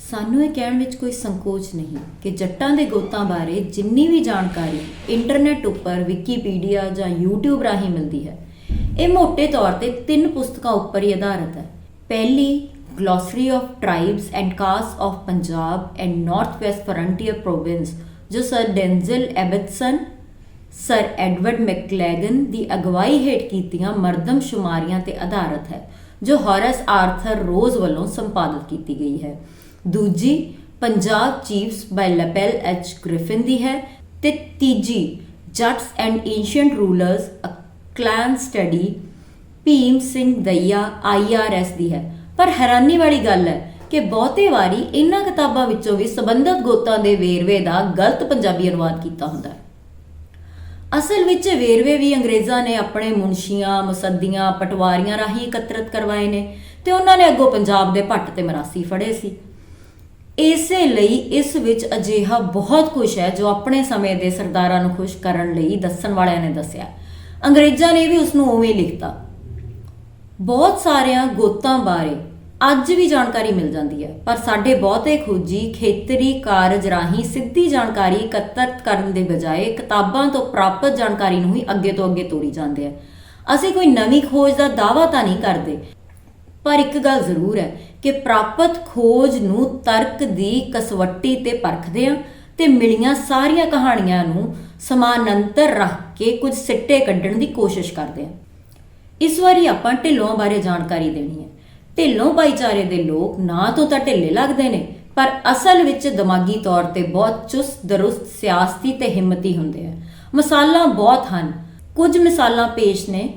ਸਾਨੂੰ ਇਹ ਕਹਿਣ ਵਿੱਚ ਕੋਈ ਸੰਕੋਚ ਨਹੀਂ ਕਿ ਜੱਟਾਂ ਦੇ ਗੋਤਾਂ ਬਾਰੇ ਜਿੰਨੀ ਵੀ ਜਾਣਕਾਰੀ ਇੰਟਰਨੈਟ ਉੱਪਰ ਵਿਕੀਪੀਡੀਆ ਜਾਂ YouTube ਰਾਹੀਂ ਮਿਲਦੀ ਹੈ, ਇਹ ਮੋٹے ਤੌਰ ਤੇ 3 ਪੁਸਤਕਾਂ ਉੱਪਰ ਹੀ ਆਧਾਰਿਤ ਹੈ। ਪਹਿਲੀ glossary of tribes and caste of Punjab and North West Frontier Province, ਜੋ Sir Denzil Ibbetson, Sir Edward Maclagan ਦੀ ਅਗਵਾਈ ਹੇਠ ਕੀਤੀਆਂ ਮਰਦਮਸ਼ੁਮਾਰੀਆਂ ਤੇ ਆਧਾਰਿਤ ਹੈ, ਜੋ ਹਾਰਸ ਆਰਥਰ ਰੋਜ਼ ਵੱਲੋਂ ਸੰਪਾਦਿਤ ਕੀਤੀ ਗਈ ਹੈ। ਦੂਜੀ ਪੰਜਾਬ ਚੀਫਸ ਬਾਈ ਲੈਪੈਲ ਐਚ ਗ੍ਰਿਫਿਨ ਦੀ ਹੈ ਤੇ ਤੀਜੀ Jats and ancient rulers a clan study Bhim Singh Dahiya IRS ਦੀ ਹੈ। ਪਰ ਹੈਰਾਨੀ ਵਾਲੀ ਗੱਲ ਹੈ ਕਿ ਬਹੁਤੇ ਵਾਰੀ ਇਹਨਾਂ ਕਿਤਾਬਾਂ ਵਿੱਚੋਂ ਵੀ ਸੰਬੰਧਿਤ ਗੋਤਾਂ ਦੇ ਵੇਰਵੇ ਦਾ ਗਲਤ ਪੰਜਾਬੀ ਅਨੁਵਾਦ ਕੀਤਾ ਹੁੰਦਾ ਹੈ। ਅਸਲ ਵਿੱਚ ਵੇਰਵੇ ਵੀ ਅੰਗਰੇਜ਼ਾਂ ਨੇ ਆਪਣੇ ਮੁਨਸ਼ੀਆਂ, ਮੁਸੱਦੀਆਂ, ਪਟਵਾਰੀਆਂ ਰਾਹੀਂ ਇਕੱਤਰਿਤ ਕਰਵਾਏ ਨੇ ਤੇ ਉਹਨਾਂ ਨੇ ਅੱਗੋਂ ਪੰਜਾਬ ਦੇ ਭੱਟ ਤੇ ਮਰਾਸੀ ਫੜੇ ਸੀ। ਇਸੇ ਲਈ ਇਸ ਵਿੱਚ ਅਜਿਹਾ ਬਹੁਤ ਕੁਝ ਹੈ ਜੋ ਆਪਣੇ ਸਮੇਂ ਦੇ ਸਰਦਾਰਾਂ ਨੂੰ ਖੁਸ਼ ਕਰਨ ਲਈ ਦੱਸਣ ਵਾਲਿਆਂ ਨੇ ਦੱਸਿਆ। ਅੰਗਰੇਜ਼ਾਂ ਨੇ ਵੀ ਉਸ ਨੂੰ ਉਵੇਂ ਲਿਖਤਾ। ਬਹੁਤ ਸਾਰਿਆਂ ਗੋਤਾਂ ਬਾਰੇ ਅੱਜ ਵੀ ਜਾਣਕਾਰੀ ਮਿਲ ਜਾਂਦੀ ਹੈ, ਪਰ ਸਾਡੇ ਬਹੁਤੇ ਖੋਜੀ ਖੇਤਰੀ ਕਾਰਜ ਰਾਹੀਂ ਸਿੱਧੀ ਜਾਣਕਾਰੀ ਇਕੱਤਰਿਤ ਕਰਨ ਦੇ ਬਜਾਏ ਕਿਤਾਬਾਂ ਤੋਂ ਪ੍ਰਾਪਤ ਜਾਣਕਾਰੀ ਨੂੰ ਹੀ ਅੱਗੇ ਤੋਂ ਅੱਗੇ ਤੋਰੀ ਜਾਂਦੇ ਆ। ਅਸੀਂ ਕੋਈ ਨਵੀਂ ਖੋਜ ਦਾ ਦਾਅਵਾ ਤਾਂ ਨਹੀਂ ਕਰਦੇ, ਪਰ ਇੱਕ ਗੱਲ ਜ਼ਰੂਰ ਹੈ ਕਿ ਪ੍ਰਾਪਤ ਖੋਜ ਨੂੰ ਤਰਕ ਦੀ ਕਸਵੱਟੀ ਤੇ ਪਰਖਦੇ ਹਾਂ ਤੇ ਮਿਲੀਆਂ ਸਾਰੀਆਂ ਕਹਾਣੀਆਂ ਨੂੰ ਸਮਾਨਾਂਤਰ ਰੱਖ ਕੇ ਕੁਝ ਸਿੱਟੇ ਕੱਢਣ ਦੀ ਕੋਸ਼ਿਸ਼ ਕਰਦੇ ਹਾਂ। ਇਸ ਵਾਰੀ ਆਪਾਂ ਢਿੱਲੋਂ ਬਾਰੇ ਜਾਣਕਾਰੀ ਦੇਣੀ ਹੈ। ਢਿੱਲੋਂ ਭਾਈਚਾਰੇ ਦੇ ਲੋਕ ਨਾਂ ਤੋਂ ਤਾਂ ਢਿੱਲੇ ਲੱਗਦੇ ਨੇ, ਪਰ ਅਸਲ ਵਿੱਚ ਦਿਮਾਗੀ ਤੌਰ ਤੇ ਬਹੁਤ ਚੁਸਤ ਦਰੁਸਤ, ਸਿਆਸਤੀ ਤੇ ਹਿੰਮਤੀ ਹੁੰਦੇ ਆ। ਮਿਸਾਲਾਂ ਬਹੁਤ ਹਨ। ਕੁਝ ਮਿਸਾਲਾਂ ਪੇਸ਼ ਨੇ।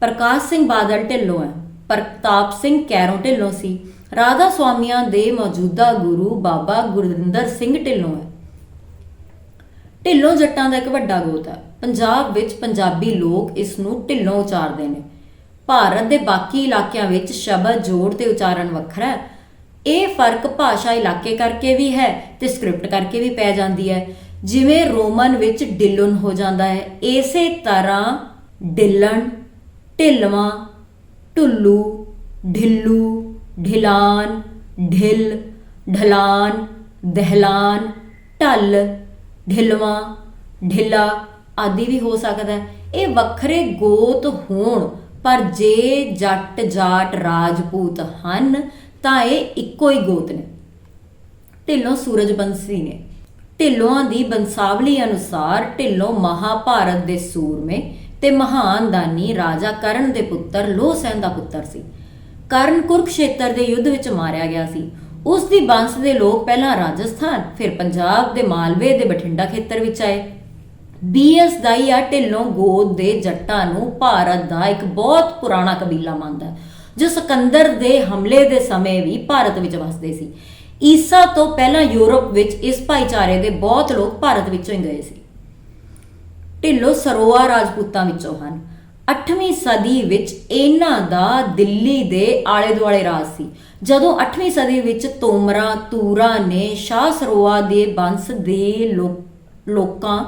ਪ੍ਰਕਾਸ਼ ਸਿੰਘ ਬਾਦਲ ਢਿੱਲੋਂ ਹੈ, ਪ੍ਰਤਾਪ ਸਿੰਘ ਕੈਰੋਂ ਢਿੱਲੋਂ ਸੀ। ਰਾਧਾ ਸੁਆਮੀਆਂ ਦੇ ਮੌਜੂਦਾ ਗੁਰੂ ਬਾਬਾ ਗੁਰਵਿੰਦਰ ਸਿੰਘ ਢਿੱਲੋਂ ਹੈ। ਢਿੱਲੋਂ ਜੱਟਾਂ ਦਾ ਇੱਕ ਵੱਡਾ ਗੋਤ ਹੈ। ਪੰਜਾਬ ਵਿੱਚ ਪੰਜਾਬੀ ਲੋਕ ਇਸ ਨੂੰ ਢਿੱਲੋਂ ਉਚਾਰਦੇ ਨੇ। ਭਾਰਤ ਦੇ ਬਾਕੀ ਇਲਾਕਿਆਂ ਵਿੱਚ ਸ਼ਬਦ ਜੋੜ ਤੇ ਉਚਾਰਨ ਵੱਖਰਾ ਹੈ। ਇਹ ਫਰਕ ਭਾਸ਼ਾ ਇਲਾਕੇ ਕਰਕੇ ਵੀ ਹੈ ਤੇ ਸਕ੍ਰਿਪਟ ਕਰਕੇ ਵੀ ਪੈ ਜਾਂਦੀ ਹੈ। ਜਿਵੇਂ ਰੋਮਨ ਵਿੱਚ ਡਿਲਨ ਹੋ ਜਾਂਦਾ ਹੈ, ਇਸੇ ਤਰ੍ਹਾਂ ਡਿਲਣ, ਢਿਲਵਾਂ, ਢੁੱਲੂ, ਢਿੱਲੂ, ਢਿਲਾਨ, ਢਿੱਲ, ਢਲਾਨ, ਦਹਿਲਾਨ, ਢੱਲ, ਢਿਲਵਾਂ, ਢਿੱਲਾ ਆਦਿ ਵੀ ਹੋ ਸਕਦਾ ਹੈ। ਇਹ ਵੱਖਰੇ ਗੋਤ ਹੋਣ, ਪਰ ਜੇ ਜੱਟ ਜਾਟ ਰਾਜਪੂਤ ਹਨ ਤਾਂ ਇਹ ਇੱਕੋ ਹੀ ਗੋਤ ਨੇ। ਢਿੱਲੋਂ ਸੂਰਜਬੰਸੀ ਨੇ। ਢਿੱਲੋਆਂ ਦੀ ਬੰਸਾਵਲੀ ਅਨੁਸਾਰ ਢਿੱਲੋਂ ਮਹਾਭਾਰਤ ਦੇ ਸੂਰਮੇ ਤੇ ਮਹਾਨ ਦਾਨੀ ਰਾਜਾ ਕਰਨ ਦੇ ਪੁੱਤਰ ਲੋਹ ਸੈਨ ਦਾ ਪੁੱਤਰ ਸੀ। ਕਰਨ ਕੁਰੂਕਸ਼ੇਤਰ ਦੇ ਯੁੱਧ ਵਿੱਚ ਮਾਰਿਆ ਗਿਆ ਸੀ। ਉਸ ਦੀ ਬੰਸ ਦੇ ਲੋਕ ਪਹਿਲਾਂ ਰਾਜਸਥਾਨ, ਫਿਰ ਪੰਜਾਬ ਦੇ ਮਾਲਵੇ ਦੇ ਬਠਿੰਡਾ ਖੇਤਰ ਵਿੱਚ ਆਏ। BS ਦਾਈਆ ਢਿੱਲੋਂ ਗੋਤ ਦੇ ਜੱਟਾਂ ਨੂੰ ਭਾਰਤ ਦਾ ਇੱਕ ਬਹੁਤ ਪੁਰਾਣਾ ਕਬੀਲਾ ਮੰਨਦਾ ਹੈ, ਜੋ ਸਿਕੰਦਰ ਦੇ ਹਮਲੇ ਦੇ ਸਮੇਂ ਵੀ ਭਾਰਤ ਵਿੱਚ ਵਸਦੇ ਸੀ। ਈਸਾ ਤੋਂ ਪਹਿਲਾਂ ਯੂਰਪ ਵਿੱਚ ਇਸ ਭਾਈਚਾਰੇ ਦੇ ਬਹੁਤ ਲੋਕ ਭਾਰਤ ਵਿੱਚੋਂ ਹੀ ਗਏ ਸੀ। ਢਿੱਲੋਂ ਸਰੋਆ ਰਾਜਪੂਤਾਂ ਵਿੱਚੋਂ ਹਨ। 8ਵੀਂ ਸਦੀ ਵਿੱਚ ਇਹਨਾਂ ਦਾ ਦਿੱਲੀ ਦੇ ਆਲੇ ਦੁਆਲੇ ਰਾਜ ਸੀ। ਜਦੋਂ 8ਵੀਂ ਸਦੀ ਵਿੱਚ ਤੋਮਰਾਂ ਤੂਰਾਂ ਨੇ ਸ਼ਾਹ ਸਰੋਆ ਦੇ ਬੰਸ ਦੇ ਲੋਕਾਂ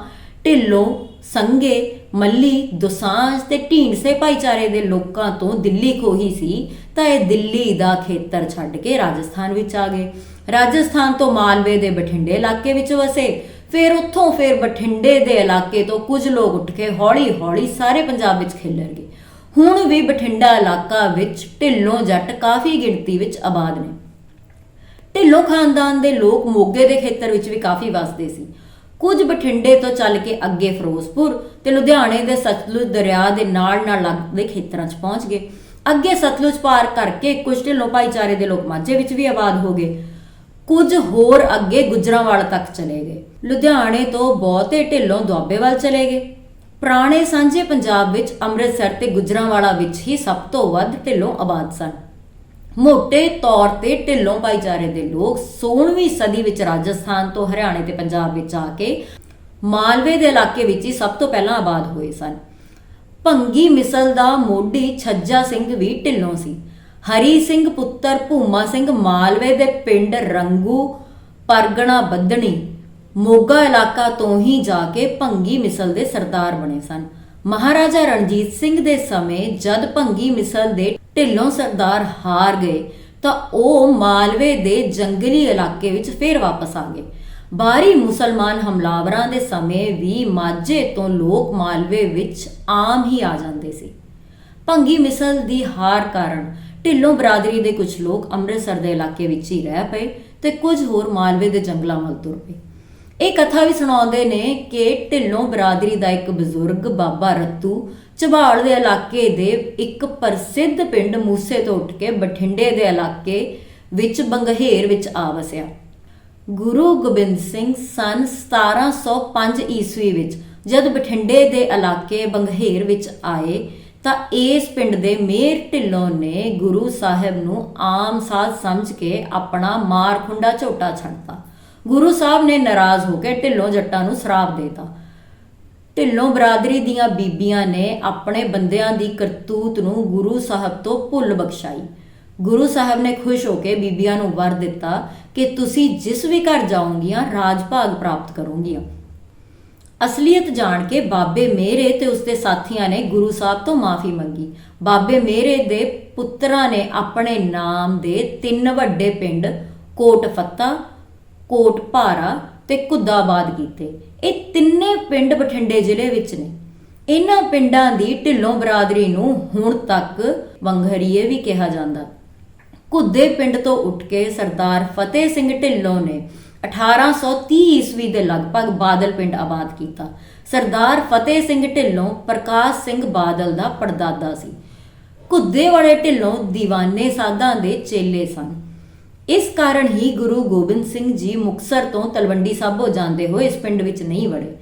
ਢਿੱਲੋਂ, ਸੰਘੇ, ਮੱਲੀ, ਦੋਸਾਂਝ ਤੇ ਢੀਂਡਸੇ ਭਾਈਚਾਰੇ ਦੇ ਲੋਕਾਂ ਤੋਂ ਦਿੱਲੀ ਖੋਹੀ ਸੀ ਤਾਂ ਇਹ ਦਿੱਲੀ ਦਾ ਖੇਤਰ ਛੱਡ ਕੇ ਰਾਜਸਥਾਨ ਵਿੱਚ ਆ ਗਏ। ਰਾਜਸਥਾਨ ਤੋਂ ਮਾਲਵੇ ਦੇ ਬਠਿੰਡੇ ਇਲਾਕੇ ਵਿੱਚ ਵਸੇ। ਫਿਰ ਉੱਥੋਂ ਬਠਿੰਡੇ ਦੇ ਇਲਾਕੇ ਤੋਂ ਕੁਝ ਲੋਕ ਉੱਠ ਕੇ ਹੌਲੀ ਹੌਲੀ ਸਾਰੇ ਪੰਜਾਬ ਵਿੱਚ ਖਿਲਰ ਗਏ। ਹੁਣ ਵੀ ਬਠਿੰਡਾ ਇਲਾਕਾ ਵਿੱਚ ਢਿੱਲੋਂ ਜੱਟ ਕਾਫੀ ਗਿਣਤੀ ਵਿੱਚ ਆਬਾਦ ਨੇ। ਢਿੱਲੋਂ ਖਾਨਦਾਨ ਦੇ ਲੋਕ ਮੋਗੇ ਦੇ ਖੇਤਰ ਵਿੱਚ ਵੀ ਕਾਫੀ ਵਸਦੇ ਸੀ। ਕੁਝ ਬਠਿੰਡੇ ਤੋਂ ਚੱਲ ਕੇ ਅੱਗੇ ਫਿਰੋਜ਼ਪੁਰ ਤੇ ਲੁਧਿਆਣੇ ਦੇ ਸਤਲੁਜ ਦਰਿਆ ਦੇ ਨਾਲ ਲੱਗਦੇ ਖੇਤਰਾਂ 'ਚ ਪਹੁੰਚ ਗਏ। ਅੱਗੇ ਸਤਲੁਜ ਪਾਰ ਕਰਕੇ ਕੁਝ ਢਿੱਲੋਂ ਭਾਈਚਾਰੇ ਦੇ ਲੋਕ ਮਾਝੇ ਵਿੱਚ ਵੀ ਆਬਾਦ ਹੋ ਗਏ। ਕੁਝ ਹੋਰ ਅੱਗੇ ਗੁਜਰਾਂਵਾਲਾ ਤੱਕ ਚਲੇ ਗਏ। ਲੁਧਿਆਣੇ ਤੋਂ ਬਹੁਤੇ ਢਿੱਲੋਂ ਦੁਆਬੇ ਵੱਲ ਚਲੇ ਗਏ। ਪੁਰਾਣੇ ਸਾਂਝੇ ਪੰਜਾਬ ਵਿੱਚ ਅੰਮ੍ਰਿਤਸਰ ਤੇ ਗੁਜਰਾਂਵਾਲਾ ਵਿੱਚ ਹੀ ਸਭ ਤੋਂ ਵੱਧ ਢਿੱਲੋਂ ਆਬਾਦ ਸਨ। ਮੋਟੇ ਤੌਰ ਤੇ ਢਿੱਲੋਂ ਭਾਈਚਾਰੇ ਦੇ ਲੋਕ 16ਵੀਂ ਸਦੀ ਵਿੱਚ ਰਾਜਸਥਾਨ ਤੋਂ ਹਰਿਆਣੇ ਤੇ ਪੰਜਾਬ ਵਿੱਚ ਆ ਕੇ ਮਾਲਵੇ ਦੇ ਇਲਾਕੇ ਵਿੱਚ ਹੀ ਸਭ ਤੋਂ ਪਹਿਲਾਂ ਆਬਾਦ ਹੋਏ ਸਨ। ਭੰਗੀ ਮਿਸਲ ਦਾ ਮੋਢੀ ਛੱਜਾ ਸਿੰਘ ਵੀ ਢਿੱਲੋਂ ਸੀ। ਹਰੀ ਸਿੰਘ ਪੁੱਤਰ ਭੂਮਾ ਸਿੰਘ ਮਾਲਵੇ ਦੇ ਪਿੰਡ ਰੰਗੂ, ਪਰਗਣਾ ਬੱਧਣੀ, ਮੋਗਾ ਇਲਾਕਾ ਤੋਂ ਹੀ ਜਾ ਕੇ ਭੰਗੀ ਮਿਸਲ ਦੇ ਸਰਦਾਰ ਬਣੇ ਸਨ। ਮਹਾਰਾਜਾ ਰਣਜੀਤ ਸਿੰਘ ਦੇ ਸਮੇਂ ਜਦ ਭੰਗੀ ਮਿਸਲ ਦੇ ਢਿੱਲੋਂ ਸਰਦਾਰ ਹਾਰ ਗਏ ਤਾਂ ਉਹ ਮਾਲਵੇ ਦੇ ਜੰਗਲੀ ਇਲਾਕੇ ਵਿੱਚ ਫਿਰ ਵਾਪਸ ਆ ਗਏ। ਬਾਹਰੀ ਮੁਸਲਮਾਨ ਹਮਲਾਵਰਾਂ ਦੇ ਸਮੇਂ ਵੀ ਮਾਝੇ ਤੋਂ ਲੋਕ ਮਾਲਵੇ ਵਿੱਚ ਆਮ ਹੀ ਆ ਜਾਂਦੇ ਸੀ। ਭੰਗੀ ਮਿਸਲ ਦੀ ਹਾਰ ਕਾਰਨ ਢਿੱਲੋਂ ਬਰਾਦਰੀ ਦੇ ਕੁਝ ਲੋਕ ਅੰਮ੍ਰਿਤਸਰ ਦੇ ਇਲਾਕੇ ਵਿੱਚ ਹੀ ਰਹਿ ਪਏ ਤੇ ਕੁਝ ਹੋਰ ਮਾਲਵੇ ਦੇ ਜੰਗਲਾਂ ਵੱਲ ਤੁਰ ਪਏ। ਇਹ ਕਥਾ ਵੀ ਸੁਣਾਉਂਦੇ ਨੇ ਕਿ ਢਿੱਲੋਂ ਬਰਾਦਰੀ ਦਾ ਇੱਕ ਬਜ਼ੁਰਗ ਬਾਬਾ ਰੱਤੂ ਝਬਾਲ ਦੇ ਇਲਾਕੇ ਦੇ ਇੱਕ ਪ੍ਰਸਿੱਧ ਪਿੰਡ ਮੂਸੇ ਤੋਂ ਉੱਠ ਕੇ ਬਠਿੰਡੇ ਦੇ ਇਲਾਕੇ ਵਿੱਚ ਬੰਗਹੇਰ ਵਿੱਚ ਆ ਵਸਿਆ। ਗੁਰੂ ਗੋਬਿੰਦ ਸਿੰਘ ਸਨ 1705 ਈਸਵੀ ਵਿੱਚ ਜਦ ਬਠਿੰਡੇ ਦੇ ਇਲਾਕੇ ਬੰਗਹੇਰ ਵਿੱਚ ਆਏ ਤਾਂ ਇਸ ਪਿੰਡ ਦੇ ਮੇਰ ਢਿੱਲੋਂ ਨੇ ਗੁਰੂ ਸਾਹਿਬ ਨੂੰ ਆਮ ਸਾਧ ਸਮਝ ਕੇ ਆਪਣਾ ਮਾਰਖੁੰਡਾ ਝੋਟਾ ਛੱਡਤਾ। ਗੁਰੂ ਸਾਹਿਬ ਨੇ ਨਾਰਾਜ਼ ਹੋ ਕੇ ਢਿੱਲੋਂ ਜੱਟਾਂ ਨੂੰ ਸਰਾਪ ਦੇਤਾ। ਢਿੱਲੋਂ ਬਰਾਦਰੀ ਦੀਆਂ ਬੀਬੀਆਂ ਨੇ ਆਪਣੇ ਬੰਦਿਆਂ ਦੀ ਕਰਤੂਤ ਨੂੰ ਗੁਰੂ ਸਾਹਿਬ ਤੋਂ ਭੁੱਲ ਬਖਸ਼ਾਈ। ਗੁਰੂ ਸਾਹਿਬ ਨੇ ਖੁਸ਼ ਹੋ ਕੇ ਬੀਬੀਆਂ ਨੂੰ ਵਰ ਦਿੱਤਾ ਕਿ ਤੁਸੀਂ ਜਿਸ ਵੀ ਘਰ ਜਾਓਗੀਆਂ ਰਾਜ ਭਾਗ ਪ੍ਰਾਪਤ ਕਰੋਗੀਆਂ। ਅਸਲੀਅਤ ਜਾਣ ਕੇ ਬਾਬੇ ਮੇਰੇ ਤੇ ਉਸਦੇ ਸਾਥੀਆਂ ਨੇ ਗੁਰੂ ਸਾਹਿਬ ਤੋਂ ਮਾਫੀ ਮੰਗੀ। ਬਾਬੇ ਮੇਰੇ ਦੇ ਪੁੱਤਰਾਂ ਨੇ ਆਪਣੇ ਨਾਮ ਦੇ 3 ਵੱਡੇ ਪਿੰਡ ਕੋਟ ਫੱਤਾ, ਕੋਟ ਭਾਰਾ ਤੇ ਕੁੱਦਾਬਾਦ ਕੀਤੇ। ਇਹ ਤਿੰਨੇ ਪਿੰਡ ਬਠਿੰਡੇ ਜ਼ਿਲ੍ਹੇ ਵਿੱਚ ਨੇ। ਇਹਨਾਂ ਪਿੰਡਾਂ ਦੀ ਢਿੱਲੋਂ ਬਰਾਦਰੀ ਨੂੰ ਹੁਣ ਤੱਕ ਵੰਗਹਰੀਏ ਵੀ ਕਿਹਾ ਜਾਂਦਾ। ਘੁੱਦੇ ਪਿੰਡ ਤੋਂ ਉੱਠ ਕੇ ਸਰਦਾਰ ਫਤਿਹ ਸਿੰਘ ਢਿੱਲੋਂ ਨੇ 1830 ਈਸਵੀ ਦੇ ਲਗਭਗ ਬਾਦਲ ਪਿੰਡ ਆਬਾਦ ਕੀਤਾ। ਸਰਦਾਰ ਫਤਿਹ ਸਿੰਘ ਢਿੱਲੋਂ ਪ੍ਰਕਾਸ਼ ਸਿੰਘ ਬਾਦਲ ਦਾ ਪੜਦਾਦਾ ਸੀ। ਘੁੱਦੇ ਵਾਲੇ ਢਿੱਲੋਂ ਦੀਵਾਨੇ ਸਾਧਾਂ ਦੇ ਚੇਲੇ ਸਨ। ਇਸ ਕਾਰਨ ਹੀ ਗੁਰੂ ਗੋਬਿੰਦ ਸਿੰਘ ਜੀ ਮੁਕਤਸਰ ਤੋਂ ਤਲਵੰਡੀ ਸਾਬੋ ਜਾਂਦੇ ਹੋਏ ਇਸ ਪਿੰਡ ਵਿੱਚ ਨਹੀਂ ਵੜੇ।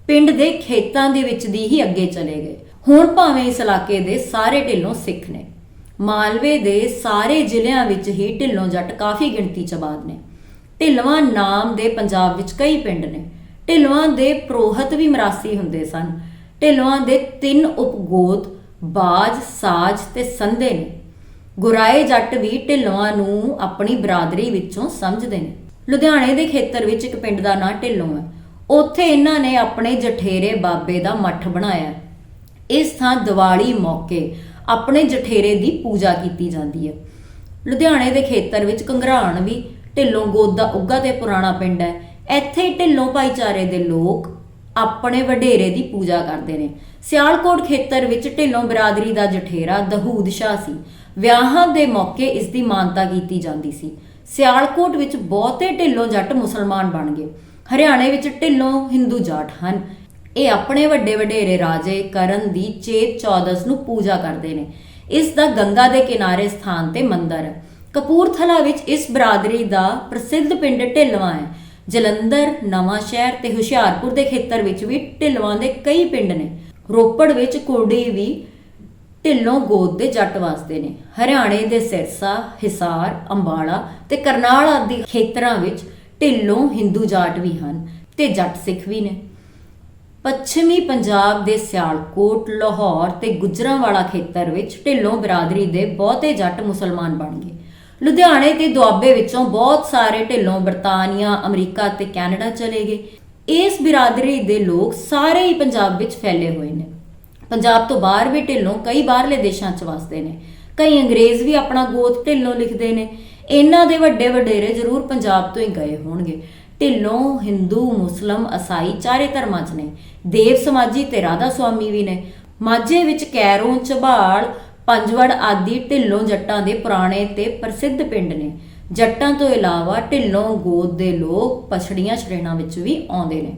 ਪਿੰਡ ਦੇ ਖੇਤਾਂ ਦੇ ਵਿੱਚ ਦੀ ਹੀ ਅੱਗੇ ਚਲੇ ਗਏ। ਹੁਣ ਭਾਵੇਂ ਇਸ ਇਲਾਕੇ ਦੇ ਸਾਰੇ ਢਿੱਲੋਂ ਸਿੱਖ ਨੇ। ਮਾਲਵੇ ਦੇ ਸਾਰੇ ਜ਼ਿਲ੍ਹਿਆਂ ਵਿੱਚ ਹੀ ਢਿੱਲੋਂ ਜੱਟ ਕਾਫੀ ਗਿਣਤੀ 'ਚ ਆਬਾਦ ਨੇ। ਢਿੱਲਵਾਂ ਨਾਮ ਦੇ ਪੰਜਾਬ ਵਿੱਚ ਕਈ ਪਿੰਡ ਨੇ। ਢਿੱਲਵਾਂ ਦੇ ਪ੍ਰੋਹਤ ਵੀ ਮਰਾਸੀ ਹੁੰਦੇ ਸਨ। ਢਿੱਲਵਾਂ ਦੇ 3 ਉਪਗੋਤ ਬਾਜ, ਸਾਜ ਤੇ ਸੰਧੇ ਨੇ। ਗੁਰਾਏ ਜੱਟ ਵੀ ਢਿੱਲਵਾਂ ਨੂੰ ਆਪਣੀ ਬਰਾਦਰੀ ਵਿੱਚੋਂ ਸਮਝਦੇ ਨੇ। ਲੁਧਿਆਣੇ ਦੇ ਖੇਤਰ ਵਿੱਚ ਇੱਕ ਪਿੰਡ ਦਾ ਨਾਂ ਢਿੱਲੋਂ ਹੈ। ਉੱਥੇ ਇਹਨਾਂ ਨੇ ਆਪਣੇ ਜਠੇਰੇ ਬਾਬੇ ਦਾ ਮੱਠ ਬਣਾਇਆ। ਇਸ ਥਾਂ ਦੀਵਾਲੀ ਮੌਕੇ ਆਪਣੇ ਜਠੇਰੇ ਦੀ ਪੂਜਾ ਕੀਤੀ ਜਾਂਦੀ ਹੈ। ਲੁਧਿਆਣੇ ਦੇ ਖੇਤਰ ਵਿੱਚ ਘੰਗਰਾਣ ਵੀ ਢਿੱਲੋਂ ਗੋਤ ਦਾ ਉੱਘਾ ਤੇ ਪੁਰਾਣਾ ਪਿੰਡ ਹੈ। ਇੱਥੇ ਢਿੱਲੋਂ ਭਾਈਚਾਰੇ ਦੇ ਲੋਕ ਆਪਣੇ ਵਡੇਰੇ ਦੀ ਪੂਜਾ ਕਰਦੇ ਨੇ। ਸਿਆਲਕੋਟ ਖੇਤਰ ਵਿੱਚ ਢਿੱਲੋਂ ਬਰਾਦਰੀ ਦਾ ਜਠੇਰਾ ਦਹੂਦ ਸ਼ਾਹ ਸੀ। ਵਿਆਹਾਂ ਦੇ ਮੌਕੇ ਇਸ ਦੀ ਮਾਨਤਾ ਕੀਤੀ ਜਾਂਦੀ ਸੀ। ਸਿਆਲਕੋਟ ਵਿੱਚ ਬਹੁਤੇ ਢਿੱਲੋਂ ਜੱਟ ਮੁਸਲਮਾਨ ਬਣ ਗਏ। ਹਰਿਆਣੇ ਵਿੱਚ ਢਿੱਲੋਂ ਹਿੰਦੂ ਜਾਟ ਹਨ। ਇਹ ਆਪਣੇ ਵੱਡੇ ਵਡੇਰੇ ਰਾਜੇ ਕਰਨ ਦੀ ਚੇਤ ਚੌਦਸ ਨੂੰ ਪੂਜਾ ਕਰਦੇ ਨੇ। ਇਸ ਦਾ ਗੰਗਾ ਦੇ ਕਿਨਾਰੇ ਸਥਾਨ ਤੇ ਮੰਦਿਰ ਹੈ। ਕਪੂਰਥਲਾ ਵਿੱਚ ਇਸ ਬਰਾਦਰੀ ਦਾ ਪ੍ਰਸਿੱਧ ਪਿੰਡ ਢਿੱਲਵਾਂ ਹੈ। ਜਲੰਧਰ, ਨਵਾਂ ਸ਼ਹਿਰ ਤੇ ਹੁਸ਼ਿਆਰਪੁਰ ਦੇ ਖੇਤਰ ਵਿੱਚ ਵੀ ਢਿੱਲਵਾਂ ਦੇ ਕਈ ਪਿੰਡ ਨੇ। ਰੋਪੜ ਵਿੱਚ ਕੁਰੜੀ ਵੀ ਢਿੱਲੋਂ ਗੋਤ ਦੇ ਜੱਟ ਵਸਦੇ ਨੇ। ਹਰਿਆਣੇ ਦੇ ਸਿਰਸਾ, ਹਿਸਾਰ, ਅੰਬਾਲਾ ਤੇ ਕਰਨਾਲ ਆਦਿ ਖੇਤਰਾਂ ਵਿੱਚ ਢਿੱਲੋਂ ਹਿੰਦੂ ਜਾਟ ਵੀ ਹਨ ਤੇ ਜੱਟ ਸਿੱਖ ਵੀ ਨੇ। ਪੱਛਮੀ ਪੰਜਾਬ ਦੇ ਸਿਆਲਕੋਟ, ਲਾਹੌਰ ਤੇ ਗੁਜਰਾਂਵਾਲਾ ਖੇਤਰ ਵਿੱਚ ਢਿੱਲੋਂ ਬਰਾਦਰੀ ਦੇ ਬਹੁਤੇ ਜੱਟ ਮੁਸਲਮਾਨ ਬਣ ਗਏ। ਲੁਧਿਆਣੇ ਤੇ ਦੁਆਬੇ ਵਿੱਚੋਂ ਬਹੁਤ ਸਾਰੇ ਢਿੱਲੋਂ ਬਰਤਾਨੀਆ, ਅਮਰੀਕਾ ਤੇ ਕੈਨੇਡਾ ਚਲੇ ਗਏ। ਇਸ ਬਰਾਦਰੀ ਦੇ ਲੋਕ ਸਾਰੇ ਹੀ ਪੰਜਾਬ ਵਿੱਚ ਫੈਲੇ ਹੋਏ ਨੇ। ਪੰਜਾਬ ਤੋਂ ਬਾਹਰ ਵੀ ਢਿੱਲੋਂ ਕਈ ਬਾਹਰਲੇ ਦੇਸ਼ਾਂ 'ਚ ਵਸਦੇ ਨੇ। ਕਈ ਅੰਗਰੇਜ਼ ਵੀ ਆਪਣਾ ਗੋਤ ਢਿੱਲੋਂ ਲਿਖਦੇ ਨੇ। ਇਹਨਾਂ ਦੇ ਵੱਡੇ ਵਡੇਰੇ ਜ਼ਰੂਰ ਪੰਜਾਬ ਤੋਂ ਹੀ ਗਏ ਹੋਣਗੇ। ਢਿੱਲੋਂ ਹਿੰਦੂ, ਮੁਸਲਮ, ਈਸਾਈ ਚਾਰੇ ਧਰਮਾਂ 'ਚ ਨੇ। ਦੇਵ ਸਮਾਜੀ ਤੇ ਰਾਧਾ ਸੁਆਮੀ ਵੀ ਨੇ। ਮਾਝੇ ਵਿੱਚ ਕੈਰੋਂ, ਝਬਾਲ, ਪੰਜਵੜ ਆਦਿ ਢਿੱਲੋਂ ਜੱਟਾਂ ਦੇ ਪੁਰਾਣੇ ਤੇ ਪ੍ਰਸਿੱਧ ਪਿੰਡ ਨੇ। ਜੱਟਾਂ ਤੋਂ ਇਲਾਵਾ ਢਿੱਲੋਂ ਗੋਤ ਦੇ ਲੋਕ ਪਛੜੀਆਂ ਸ਼੍ਰੇਣਾਂ ਵਿੱਚ ਵੀ ਆਉਂਦੇ ਨੇ।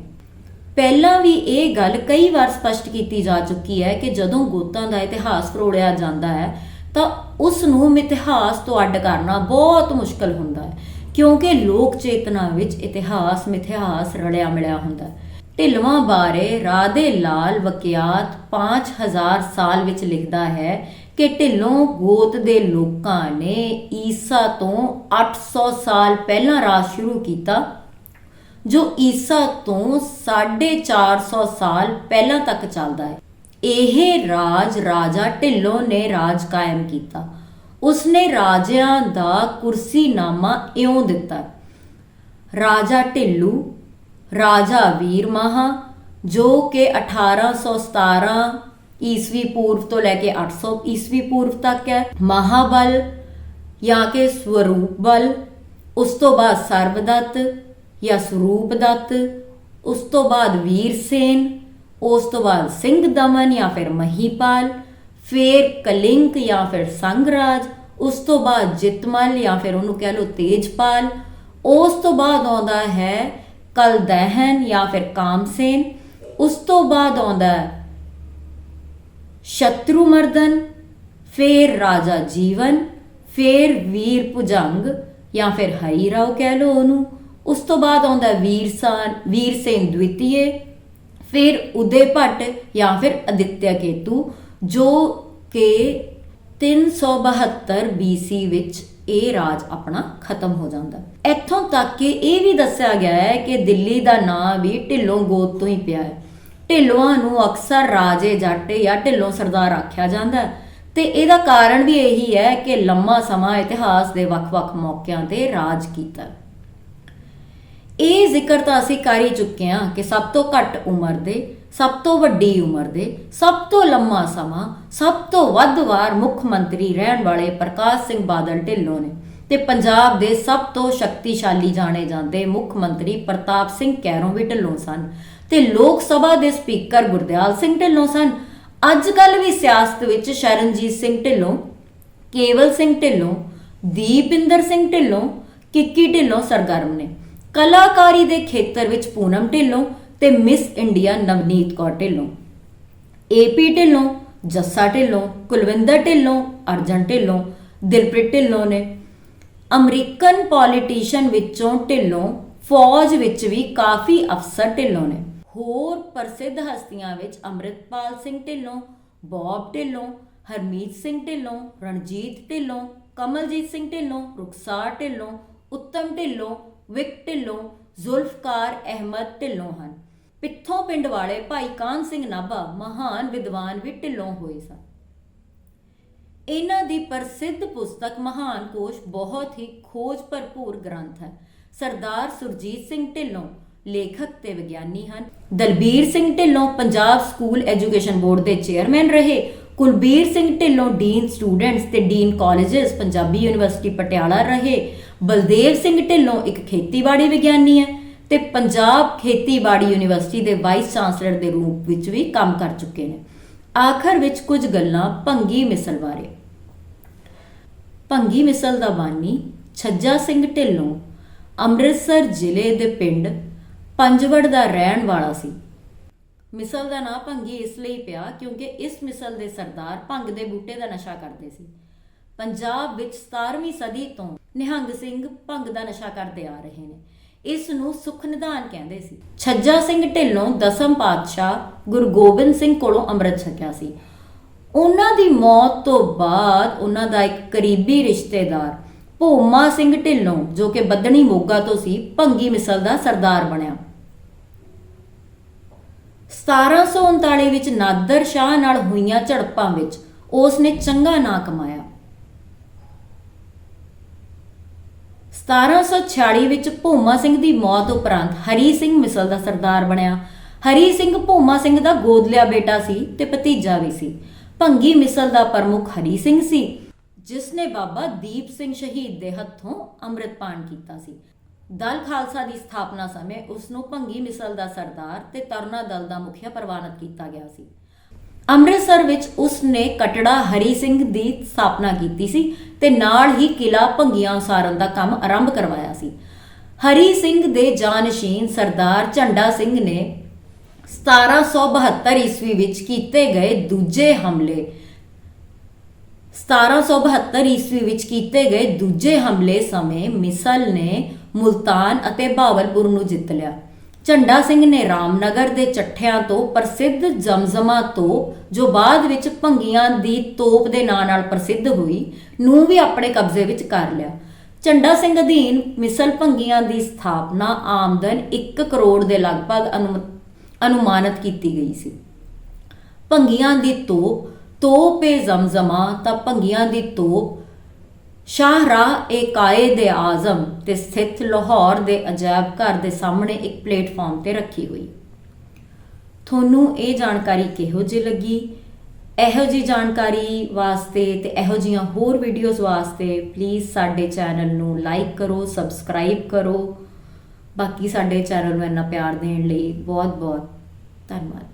ਪਹਿਲਾਂ ਵੀ ਇਹ ਗੱਲ ਕਈ ਵਾਰ ਸਪਸ਼ਟ ਕੀਤੀ ਜਾ ਚੁੱਕੀ ਹੈ ਕਿ ਜਦੋਂ ਗੋਤਾਂ ਦਾ ਇਤਿਹਾਸ ਫਰੋੜਿਆ ਜਾਂਦਾ ਹੈ ਤਾਂ ਉਸ ਨੂੰ ਮਿਥਿਹਾਸ ਤੋਂ ਅੱਡ ਕਰਨਾ ਬਹੁਤ ਮੁਸ਼ਕਲ ਹੁੰਦਾ ਹੈ, ਕਿਉਂਕਿ ਲੋਕ ਚੇਤਨਾ ਵਿੱਚ ਇਤਿਹਾਸ ਮਿਥਿਹਾਸ ਰਲਿਆ ਮਿਲਿਆ ਹੁੰਦਾ ਹੈ। ਢਿੱਲਵਾਂ ਬਾਰੇ ਰਾਧੇ ਲਾਲ ਵਕਿਆਤ 5000 ਸਾਲ ਵਿੱਚ ਲਿਖਦਾ ਹੈ ਕਿ ਢਿੱਲੋਂ ਗੋਤ ਦੇ ਲੋਕਾਂ ਨੇ ਈਸਾ ਤੋਂ 800 ਸਾਲ ਪਹਿਲਾਂ ਰਾਜ ਸ਼ੁਰੂ ਕੀਤਾ, ਜੋ ਈਸਾ ਤੋਂ 450 ਸਾਲ ਪਹਿਲਾਂ ਤੱਕ ਚੱਲਦਾ ਹੈ। ਇਹ ਰਾਜ ਰਾਜਾ ਢਿੱਲੋਂ ਨੇ ਰਾਜ ਕਾਇਮ ਕੀਤਾ। ਉਸਨੇ ਰਾਜਿਆਂ ਦਾ ਕੁਰਸੀਨਾਮਾ ਇਉਂ ਦਿੱਤਾ: ਰਾਜਾ ਢਿੱਲੂ, ਰਾਜਾ ਵੀਰ ਮਹਾ, ਜੋ ਕਿ 1817 ਈਸਵੀ ਪੂਰਵ ਤੋਂ ਲੈ ਕੇ 800 ਈਸਵੀ ਪੂਰਵ ਤੱਕ ਹੈ। ਮਹਾਬਲ ਜਾਂ ਕਿ ਸਵਰੂਪ ਬਲ, ਉਸ ਤੋਂ ਬਾਅਦ ਸਰਬਦੱਤ ਜਾਂ ਸਰੂਪ ਦੱਤ, ਉਸ ਤੋਂ ਬਾਅਦ ਵੀਰ ਸੇਨ, ਉਸ ਤੋਂ ਬਾਅਦ ਸਿੰਘ ਦਮਨ ਜਾਂ ਫਿਰ ਮਹੀਪਾਲ, ਫਿਰ ਕਲਿੰਕ ਜਾਂ ਫਿਰ ਸੰਗਰਾਜ, ਉਸ ਤੋਂ ਬਾਅਦ ਜਿਤਮਲ ਜਾਂ ਫਿਰ ਉਹਨੂੰ ਕਹਿ ਲਓ ਤੇਜਪਾਲ, ਉਸ ਤੋਂ ਬਾਅਦ ਆਉਂਦਾ ਹੈ ਕਲਦਹਿਨ ਜਾਂ ਫਿਰ ਕਾਮਸੇਨ, ਉਸ ਤੋਂ ਬਾਅਦ ਆਉਂਦਾ ਹੈ ਸ਼ਤਰੂਮਰਦਨ, ਫਿਰ ਰਾਜਾ ਜੀਵਨ, ਫਿਰ ਵੀਰ ਭੁਜੰਗ ਜਾਂ ਫਿਰ ਹਰੀ ਰਾਓ ਕਹਿ ਲਓ ਉਹਨੂੰ, ਉਸ ਤੋਂ ਬਾਅਦ ਆਉਂਦਾ ਵੀਰ ਸੇਨ ਦਵਿਤੀਏ, ਫਿਰ ਉਦੇ ਭੱਟ ਜਾਂ ਫਿਰ ਅਦਿੱਤਿਆ ਕੇਤੂ, ਜੋ ਕਿ 372 BC ਵਿੱਚ ਇਹ ਰਾਜ ਆਪਣਾ ਖਤਮ ਹੋ ਜਾਂਦਾ। ਇੱਥੋਂ ਤੱਕ ਕਿ ਇਹ ਵੀ ਦੱਸਿਆ ਗਿਆ ਹੈ ਕਿ ਦਿੱਲੀ ਦਾ ਨਾਂ ਵੀ ਢਿੱਲੋਂ ਗੋਤ ਤੋਂ ਹੀ ਪਿਆ ਹੈ। ਢਿੱਲੋਆਂ ਨੂੰ ਅਕਸਰ ਰਾਜੇ ਜੱਟ ਜਾਂ ਢਿੱਲੋਂ ਸਰਦਾਰ ਆਖਿਆ ਜਾਂਦਾ ਤੇ ਇਹਦਾ ਕਾਰਨ ਵੀ ਇਹੀ ਹੈ ਕਿ ਲੰਮਾ ਸਮਾਂ ਇਤਿਹਾਸ ਦੇ ਵੱਖ-ਵੱਖ ਮੌਕਿਆਂ ਤੇ ਰਾਜ ਕੀਤਾ। ਇਹ ਜ਼ਿਕਰ ਤਾਂ ਅਸੀਂ ਕਰ ਹੀ ਚੁੱਕੇ ਹਾਂ ਕਿ ਸਭ ਤੋਂ ਘੱਟ ਉਮਰ ਦੇ, ਸਭ ਤੋਂ ਵੱਡੀ ਉਮਰ ਦੇ, ਸਭ ਤੋਂ ਲੰਮਾ ਸਮਾਂ, ਸਭ ਤੋਂ ਵੱਧ ਵਾਰ ਮੁੱਖ ਮੰਤਰੀ ਰਹਿਣ ਵਾਲੇ ਪ੍ਰਕਾਸ਼ ਸਿੰਘ ਬਾਦਲ ਢਿੱਲੋਂ ਨੇ ਤੇ ਪੰਜਾਬ ਦੇ ਸਭ ਤੋਂ ਸ਼ਕਤੀਸ਼ਾਲੀ ਜਾਣੇ ਜਾਂਦੇ ਮੁੱਖ ਮੰਤਰੀ ਪ੍ਰਤਾਪ ਸਿੰਘ ਕੈਰੋਂ ਵੀ ਢਿੱਲੋਂ ਸਨ ਤੇ ਲੋਕ ਸਭਾ ਦੇ ਸਪੀਕਰ ਗੁਰਦਿਆਲ ਸਿੰਘ ਢਿੱਲੋਂ ਸਨ। ਅੱਜ ਕੱਲ੍ਹ ਵੀ ਸਿਆਸਤ ਵਿੱਚ ਸ਼ਰਨਜੀਤ ਸਿੰਘ ਢਿੱਲੋਂ, ਕੇਵਲ ਸਿੰਘ ਢਿੱਲੋਂ, ਦੀਪਿੰਦਰ ਸਿੰਘ ਢਿੱਲੋਂ, ਕਿੱਕੀ ਢਿੱਲੋਂ ਸਰਗਰਮ ਨੇ। ਕਲਾਕਾਰੀ ਦੇ ਖੇਤਰ ਵਿੱਚ ਪੂਨਮ ਢਿੱਲੋਂ ਤੇ Miss India Navneet Kaur Dhillon, AP Dhillon, Jassa Dhillon, Kulwinder Dhillon, Arjan Dhillon, Dilpreet Dhillon ਨੇ। ਅਮਰੀਕਨ ਪੋਲੀਟੀਸ਼ੀਅਨ ਵਿੱਚੋਂ ਢਿੱਲੋਂ, ਫੌਜ ਵਿੱਚ ਵੀ ਕਾਫੀ ਅਫਸਰ ਢਿੱਲੋਂ ਨੇ। ਹੋਰ ਪ੍ਰਸਿੱਧ ਹਸਤੀਆਂ ਵਿੱਚ ਅੰਮ੍ਰਿਤਪਾਲ ਸਿੰਘ ਢਿੱਲੋਂ, ਬੌਬ ਢਿੱਲੋਂ, ਹਰਮੀਤ ਸਿੰਘ ਢਿੱਲੋਂ, ਰਣਜੀਤ ਢਿੱਲੋਂ, ਕਮਲਜੀਤ ਸਿੰਘ ਢਿੱਲੋਂ, ਰੁਖਸਾਰ ਢਿੱਲੋਂ, ਉੱਤਮ ਢਿੱਲੋਂ, ਵਿਕ ਢਿੱਲੋਂ, ਜ਼ੁਲਫਕਾਰ ਅਹਿਮਦ ਢਿੱਲੋਂ ਹਨ। ਪਿੱਥੋਂ ਪਿੰਡ ਵਾਲੇ ਭਾਈ ਕਾਹਨ ਸਿੰਘ ਨਾਭਾ ਮਹਾਨ ਵਿਦਵਾਨ ਵੀ ਢਿੱਲੋਂ ਹੋਏ ਸਨ। ਇਹਨਾਂ ਦੀ ਪ੍ਰਸਿੱਧ ਪੁਸਤਕ ਮਹਾਨ ਕੋਸ਼ ਬਹੁਤ ਹੀ ਖੋਜ ਭਰਪੂਰ ਗ੍ਰੰਥ ਹੈ। ਸਰਦਾਰ ਸੁਰਜੀਤ ਸਿੰਘ ਢਿੱਲੋਂ ਲੇਖਕ ਤੇ ਵਿਗਿਆਨੀ ਹਨ। Dalbir Singh Dhillon Punjab school education board ਦੇ ਚੇਅਰਮੈਨ ਰਹੇ। ਕੁਲਬੀਰ ਸਿੰਘ ਢਿੱਲੋਂ ਡੀਨ ਸਟੂਡੈਂਟਸ ਤੇ dean colleges Punjabi university Patiala ਰਹੇ। ਬਲਦੇਵ ਸਿੰਘ ਢਿੱਲੋਂ ਇੱਕ ਖੇਤੀਬਾੜੀ ਵਿਗਿਆਨੀ ਹੈ ਤੇ ਪੰਜਾਬ ਖੇਤੀਬਾੜੀ ਯੂਨੀਵਰਸਿਟੀ ਦੇ ਵਾਈਸ ਚਾਂਸਲਰ ਦੇ ਰੂਪ ਵਿੱਚ ਵੀ ਕੰਮ ਕਰ ਚੁੱਕੇ ਨੇ। ਆਖਰ ਵਿੱਚ ਕੁਝ ਗੱਲਾਂ ਭੰਗੀ ਮਿਸਲ ਬਾਰੇ। ਭੰਗੀ ਮਿਸਲ ਦਾ ਬਾਨੀ ਛੱਜਾ ਸਿੰਘ ਢਿੱਲੋਂ ਅੰਮ੍ਰਿਤਸਰ ਜ਼ਿਲ੍ਹੇ ਦੇ ਪਿੰਡ ਪੰਜਵੜ ਦਾ ਰਹਿਣ ਵਾਲਾ ਸੀ। ਮਿਸਲ ਦਾ ਨਾਂ ਭੰਗੀ ਇਸ ਲਈ ਪਿਆ ਕਿਉਂਕਿ ਇਸ ਮਿਸਲ ਦੇ ਸਰਦਾਰ ਭੰਗ ਦੇ ਬੂਟੇ ਦਾ ਨਸ਼ਾ ਕਰਦੇ ਸੀ। ਪੰਜਾਬ ਵਿੱਚ 17ਵੀਂ ਸਦੀ ਤੋਂ ਨਿਹੰਗ ਸਿੰਘ ਭੰਗ ਦਾ ਨਸ਼ਾ ਕਰਦੇ ਆ ਰਹੇ ਨੇ। ਇਸ ਨੂੰ ਸੁਖ ਨਿਧਾਨ ਕਹਿੰਦੇ ਸੀ। ਛੱਜਾ ਸਿੰਘ ਢਿੱਲੋਂ ਦਸਮ ਪਾਤਸ਼ਾਹ ਗੁਰੂ ਗੋਬਿੰਦ ਸਿੰਘ ਕੋਲੋਂ ਅੰਮ੍ਰਿਤ ਛਕਿਆ ਸੀ। ਉਹਨਾਂ ਦੀ ਮੌਤ ਤੋਂ ਬਾਅਦ ਉਹਨਾਂ ਦਾ ਇੱਕ ਕਰੀਬੀ ਰਿਸ਼ਤੇਦਾਰ ਭੋਮਾ ਸਿੰਘ ਢਿੱਲੋਂ ਜੋ ਕਿ ਬੱਦਣੀ ਮੋਗਾ ਤੋਂ ਸੀ, ਭੰਗੀ ਮਿਸਲ ਦਾ ਸਰਦਾਰ ਬਣਿਆ। 1739 ਵਿੱਚ ਨਾਦਰ ਸ਼ਾਹ ਨਾਲ ਹੋਈਆਂ ਝੜਪਾਂ ਵਿੱਚ ਉਸ ਨੇ ਚੰਗਾ ਨਾਂ ਕਮਾਇਆ। 1746 ਵਿੱਚ ਭੋਮਾ ਸਿੰਘ ਦੀ ਮੌਤ ਉਪਰੰਤ ਹਰੀ ਸਿੰਘ ਮਿਸਲ ਦਾ ਸਰਦਾਰ ਬਣਿਆ। ਹਰੀ ਸਿੰਘ ਭੋਮਾ ਸਿੰਘ ਦਾ ਗੋਦ ਲਿਆ ਬੇਟਾ ਸੀ ਤੇ ਭਤੀਜਾ ਵੀ ਸੀ। ਭੰਗੀ ਮਿਸਲ ਦਾ ਪ੍ਰਮੁੱਖ ਹਰੀ ਸਿੰਘ ਸੀ ਜਿਸ ਨੇ ਬਾਬਾ ਦੀਪ ਸਿੰਘ ਸ਼ਹੀਦ ਦੇ ਹੱਥੋਂ ਅੰਮ੍ਰਿਤਪਾਨ ਕੀਤਾ ਸੀ। ਦਲ ਖਾਲਸਾ ਦੀ ਸਥਾਪਨਾ ਸਮੇਂ ਉਸ ਨੂੰ ਭੰਗੀ ਮਿਸਲ ਦਾ ਸਰਦਾਰ ਤੇ ਤਰੁਣਾ ਦਲ ਦਾ ਮੁਖੀਆ ਪ੍ਰਵਾਨਿਤ ਕੀਤਾ ਗਿਆ ਸੀ। ਅੰਮ੍ਰਿਤਸਰ ਵਿੱਚ ਉਸ ਨੇ ਕਟੜਾ ਹਰੀ ਸਿੰਘ ਦੀ ਸਥਾਪਨਾ ਕੀਤੀ ਸੀ ਤੇ ਨਾਲ ਹੀ ਕਿਲਾ ਭੰਗੀਆਂ ਉਸਾਰਨ ਦਾ ਕੰਮ ਆਰੰਭ ਕਰਵਾਇਆ ਸੀ। ਹਰੀ ਸਿੰਘ ਦੇ ਜਾਨਸ਼ੀਨ ਸਰਦਾਰ ਝੰਡਾ ਸਿੰਘ ਨੇ 1772 ਈਸਵੀ ਵਿੱਚ ਕੀਤੇ ਗਏ ਦੂਜੇ ਹਮਲੇ ਸਮੇਂ ਮਿਸਲ ਨੇ ਮੁਲਤਾਨ ਅਤੇ ਬਹਾਵਲਪੁਰ ਨੂੰ ਜਿੱਤ ਲਿਆ। ਝੰਡਾ ਸਿੰਘ ਨੇ ਰਾਮਨਗਰ ਦੇ ਚੱਠਿਆਂ ਤੋਂ ਪ੍ਰਸਿੱਧ ਜਮਜਮਾ ਤੋਪ ਜੋ ਬਾਅਦ ਵਿੱਚ ਭੰਗੀਆਂ ਦੀ ਤੋਪ ਦੇ ਨਾਂ ਨਾਲ ਪ੍ਰਸਿੱਧ ਹੋਈ ਨੂੰ ਵੀ ਆਪਣੇ ਕਬਜ਼ੇ ਵਿੱਚ ਕਰ ਲਿਆ। ਝੰਡਾ ਸਿੰਘ ਅਧੀਨ ਮਿਸਲ ਭੰਗੀਆਂ ਦੀ ਸਥਾਪਨਾ ਆਮਦਨ 1 ਕਰੋੜ ਦੇ ਲਗਭਗ ਅਨੁਮਾਨਿਤ ਕੀਤੀ ਗਈ ਸੀ। ਭੰਗੀਆਂ ਦੀ ਤੋਪ-ਏ-ਜ਼ਮਜ਼ਮਾ ਤਾਂ ਭੰਗੀਆਂ ਦੀ ਤੋਪ ਸ਼ਾਹਰਾਹ-ਏ-ਕਾਇਦ-ਏ-ਆਜ਼ਮ ਤੇ ਸਥਿਤ ਲਾਹੌਰ ਦੇ ਅਜਾਇਬ ਘਰ ਦੇ ਸਾਹਮਣੇ ਇੱਕ ਪਲੇਟਫਾਰਮ ਤੇ ਰੱਖੀ ਹੋਈ। ਤੁਹਾਨੂੰ ਇਹ ਜਾਣਕਾਰੀ ਕਿਹੋ ਜਿਹੀ ਲੱਗੀ? ਇਹੋ ਜੀ ਜਾਣਕਾਰੀ ਵਾਸਤੇ ਤੇ ਇਹੋ ਜੀਆਂ ਹੋਰ ਵੀਡੀਓਜ਼ ਵਾਸਤੇ ਪਲੀਜ਼ ਸਾਡੇ ਚੈਨਲ ਨੂੰ ਲਾਈਕ ਕਰੋ, ਸਬਸਕ੍ਰਾਈਬ ਕਰੋ। ਬਾਕੀ ਸਾਡੇ ਚੈਨਲ ਨੂੰ ਇੰਨਾ ਪਿਆਰ ਦੇਣ ਲਈ ਬਹੁਤ ਬਹੁਤ ਧੰਨਵਾਦ।